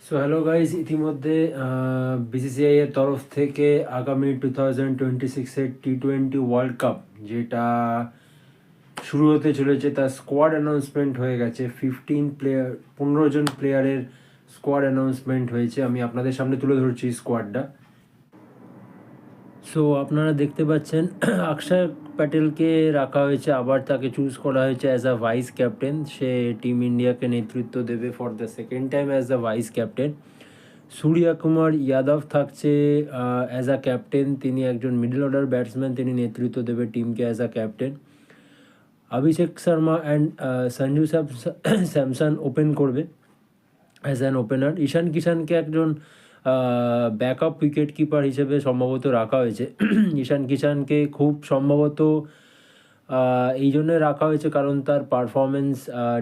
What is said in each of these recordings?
So hello guys, ইতিমধ্যে BCCI এর তরফ থেকে আগামী 2026-এর টি-20 ওয়ার্ল্ড কাপ যেটা শুরু হতে চলেছে তার স্কোয়াড অ্যানাউন্সমেন্ট হয়ে গেছে। 15 জন প্লেয়ারের স্কোয়াড অ্যানাউন্সমেন্ট হয়েছে। আমি আপনাদের সামনে তুলে ধরছি স্কোয়াডটা। সো আপনারা দেখতে পাচ্ছেন অক্ষর প্যাটেলকে রাখা হয়েছে, আবার তাকে চুজ করা হয়েছে অ্যাজ আ ভাইস ক্যাপ্টেন। সে টিম ইন্ডিয়াকে নেতৃত্ব দেবে for the second time as the vice captain. Surya Kumar Yadav থাকছে অ্যাজ আ ক্যাপ্টেন। তিনি একজন মিডল অর্ডার ব্যাটসম্যান, তিনি নেতৃত্ব দেবে টিমকে as a captain. Abhishek Sharma and Sanju Samson open করবে অ্যাজ অ্যান ওপেনার। ঈশান কিষানকে একজন ব্যাকআপ উইকেট কিপার হিসেবে সম্ভবত রাখা হয়েছে। ঈশান কিষানকে খুব সম্ভবত এই জন্যে রাখা হয়েছে কারণ তার পারফরমেন্স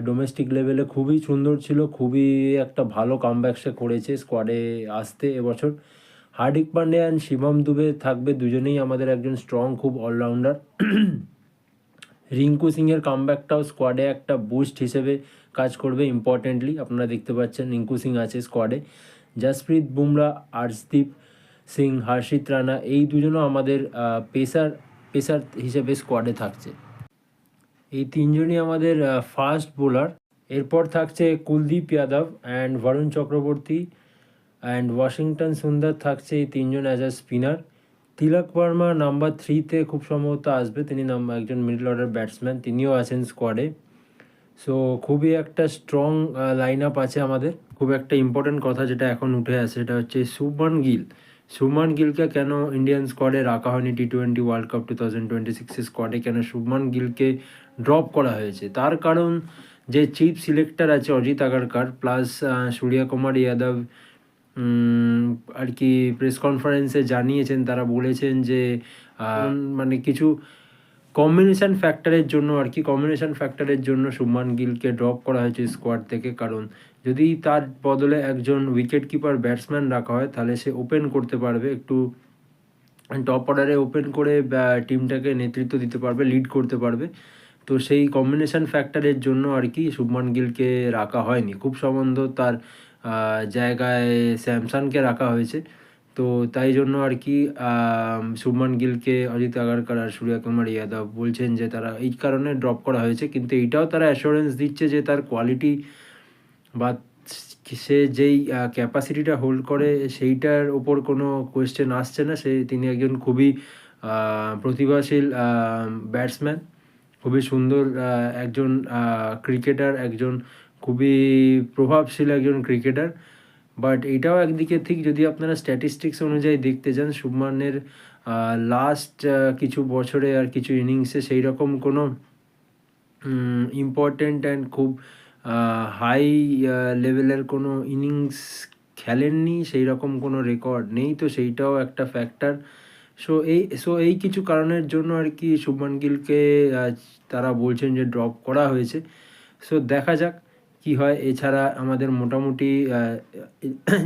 ডোমেস্টিক লেভেলে খুবই সুন্দর ছিল, খুবই একটা ভালো কামব্যাক সে করেছে স্কোয়াডে আসতে এবছর। হার্দিক পান্ডিয়া অ্যান্ড শিবম দুবে থাকবে, দুজনেই আমাদের একজন স্ট্রং খুব অলরাউন্ডার। রিঙ্কু সিংয়ের কামব্যাকটাও স্কোয়াডে একটা বুস্ট হিসেবে কাজ করবে ইম্পর্টেন্টলি। আপনারা দেখতে পাচ্ছেন রিঙ্কু সিং আছে স্কোয়াডে। জসপ্রীত বুমরা, আর্শদীপ সিং, হর্ষিত রানা, এই দুজনও আমাদের পেসার হিসেবে স্কোয়াডে থাকছে। এই তিনজনই আমাদের ফাস্ট বোলার। এরপর থাকছে Kuldeep Yadav and Varun Chakravarthy and Washington Sundar থাকছে, এই তিনজন as a spinner. Tilak Varma number 3-তে খুব সম্ভবত আসবে, তিনি একজন মিডল অর্ডার ব্যাটসম্যান, তিনিও আছেন স্কোয়াডে। সো খুবই একটা স্ট্রং লাইন আপ আছে আমাদের। খুব একটা ইম্পর্টেন্ট কথা যেটা এখন উঠে আসে সেটা হচ্ছে শুভমান গিলকে কেন ইন্ডিয়ান স্কোয়াডে রাখা হয়নি টি-20 ওয়ার্ল্ড কাপ 2026 স্কোয়াডে, কেন শুভমান গিলকে ড্রপ করা হয়েছে? তার কারণ যে চিফ সিলেক্টর আছে অজিত আগারকার প্লাস সূর্যা কুমার যাদব আর কি প্রেস কনফারেন্সে জানিয়েছেন, তারা বলেছেন যে মানে কিছু কম্বিনেশান ফ্যাক্টরের জন্য শুভমান গিলকে ড্রপ করা হয়েছে স্কোয়াড থেকে। কারণ যদি তার বদলে একজন উইকেট কিপার ব্যাটসম্যান রাখা হয় তাহলে সে ওপেন করতে পারবে, একটু টপ অর্ডারে ওপেন করে টিমটাকে নেতৃত্ব দিতে পারবে, লিড করতে পারবে। তো সেই কম্বিনেশান ফ্যাক্টরের জন্য আর কি শুভমান গিলকে রাখা হয়নি। খুব সম্ভবত তার জায়গায় স্যামসনকে রাখা হয়েছে। তো তাই জন্য আর কি শুভমান গিলকে অজিত আগারকার আর সূর্যা কুমার যাদব বলছেন যে তারা এই কারণে ড্রপ করা হয়েছে, কিন্তু এইটাও তারা অ্যাসুরেন্স দিচ্ছে যে তার কোয়ালিটি বা সে যেই ক্যাপাসিটিটা হোল্ড করে সেইটার ওপর কোনো কোয়েশ্চেন আসছে না। তিনি একজন খুবই প্রতিভাশীল ব্যাটসম্যান, খুবই সুন্দর একজন ক্রিকেটার, একজন খুবই প্রভাবশীল একজন ক্রিকেটার। বাট এটাও একদিকে ঠিক, যদি আপনারা স্ট্যাটিস্টিক্স অনুযায়ী দেখতে যান শুভমানের লাস্ট কিছু বছরে আর কিছু ইনিংসে সেই রকম কোনো ইম্পর্টেন্ট অ্যান্ড খুব হাই লেভেলের কোনো ইনিংস খেলেননি, সেই রকম কোনো রেকর্ড নেই। তো সেইটাও একটা ফ্যাক্টর। এই কিছু কারণের জন্য আর কি শুভমান গিলকে তারা বলছেন যে ড্রপ করা হয়েছে। সো দেখা যাক কি হয়। এছাড়া আমাদের মোটামুটি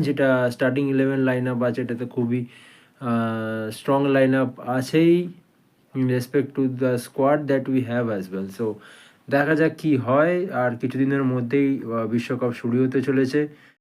যেটা স্টার্টিং 11 লাইন আপ আছে এটাতে খুবই স্ট্রং লাইন আপ আছেই in respect to the squad that we have as well. So দেখা যাক কি হয়। আর কিছুদিনের মধ্যেই বিশ্বকাপ শুরু হতে চলেছে।